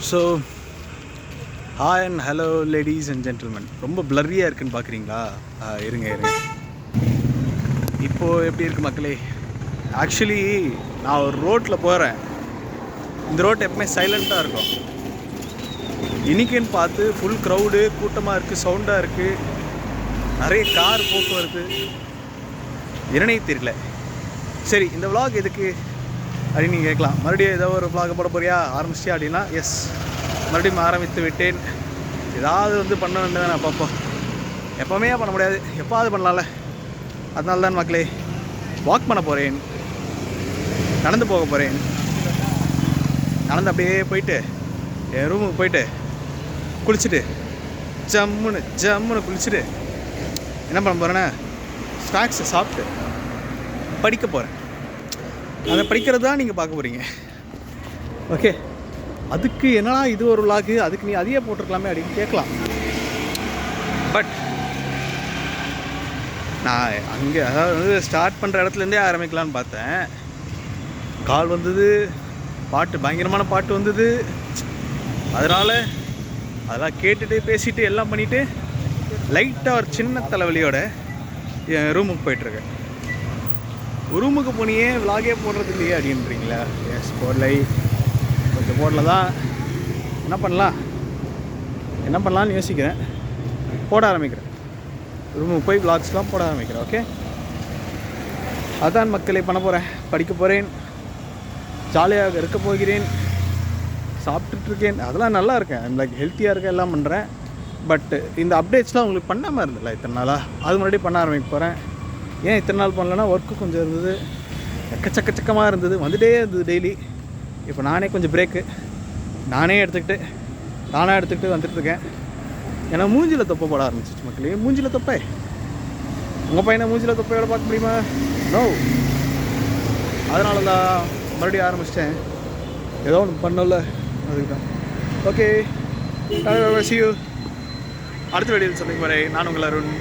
So hi and hello ladies and gentleman. ரொம்ப பிளர்ரியாக இருக்குன்னு பார்க்குறீங்களா? இருங்க. இப்போது எப்படி இருக்குது மக்களே? ஆக்சுவலி நான் ஒரு ரோட்டில் போகிறேன். இந்த ரோட் எப்பவுமே சைலண்ட்டாக இருக்கும். இன்றைக்கின்னு பார்த்து ஃபுல் க்ரௌடு, கூட்டமாக இருக்குது, சவுண்டாக இருக்குது, நிறைய கார் போக்குவரத்து, என்னன்னே தெரியல. சரி, இந்த விலாக் எதுக்கு அப்படின்னு நீங்கள் கேட்கலாம். மறுபடியும் ஏதோ ஒரு விலாகை போட போறியா, ஆரம்பிச்சியா அப்படின்னா, எஸ், மறுபடியும் ஆரம்பித்து விட்டேன். ஏதாவது பண்ண வேண்டியது நான் பார்ப்போம். எப்போவுமே பண்ண முடியாது, எப்போது பண்ணலாம்ல. அதனால தான் மக்களே வாக் பண்ண போகிறேன், நடந்து போக போகிறேன். நடந்து அப்படியே போயிட்டு என் ரூமுக்கு போயிட்டு குளிச்சுட்டு ஜம்முன்னு குளிச்சுட்டு என்ன பண்ண போகிறேன்னா, ஸ்நாக்ஸை சாப்பிட்டு படிக்க போகிறேன். அதை படிக்கிறது தான் நீங்கள் பார்க்க போகிறீங்க. ஓகே, அதுக்கு என்னடா இது ஒரு விலாகு, அதுக்கு நீ அதையே போட்டிருக்கலாமே அப்படின்னு கேட்கலாம். பட் நான் அங்கே அதாவது ஸ்டார்ட் பண்ணுற இடத்துலேருந்தே ஆரம்பிக்கலான்னு பார்த்தேன். கால் வந்தது, பாட்டு பயங்கரமான பாட்டு வந்தது. அதனால் அதெல்லாம் கேட்டுட்டு பேசிட்டு எல்லாம் பண்ணிவிட்டு லைட்டாக ஒரு சின்ன தலைவலியோட என் ரூமுக்கு போயிட்டுருக்கேன். ரூமுக்கு போனியே விலாகே போடுறது இல்லையே அப்படின்றீங்களா? எஸ், போடலை, கொஞ்சம் போடல தான். என்ன பண்ணலான்னு யோசிக்கிறேன். போட ஆரம்பிக்கிறேன். ரூமுக்கு போய் விலாக்ஸ்லாம் போட ஆரம்பிக்கிறேன். ஓகே, அதான் மக்களை பண்ண போகிறேன். படிக்க போகிறேன், ஜாலியாக இருக்க போகிறேன், சாப்பிட்டுட்ருக்கேன். அதெல்லாம் நல்லா இருக்கேன், லைக் ஹெல்த்தியாக இருக்கேன், எல்லாம் பண்ணுறேன். பட் இந்த அப்டேட்ஸ்லாம் உங்களுக்கு பண்ணாமல் இருந்தில்ல இத்தனை நாளாக, அது முன்னாடி பண்ண ஆரம்பிக்க போகிறேன். ஏன் இத்தனை நாள் பண்ணலன்னா, ஒர்க்கு கொஞ்சம் இருந்தது, எக்கச்சக்கமாக இருந்தது, வந்துகிட்டே இருந்தது டெய்லி. இப்போ நானே கொஞ்சம் பிரேக்கு நானாக எடுத்துக்கிட்டு வந்துட்டுருக்கேன். ஏன்னா மூஞ்சியில் தொப்பை போட ஆரம்பிச்சிச்சு மக்களே. மூஞ்சியில் தொப்பை, உங்கள் பையனை மூஞ்சியில் தொப்பையோட பார்க்க முடியுமா? நோ. அதனால தான் மறுபடியும் ஆரம்பிச்சிட்டேன். ஏதோ ஒன்று பண்ணல, அதுக்கு தான். Okay, see you. அடுத்த வீடியோவில் சந்திக்கும் வரை நான் உங்கள் அருண்.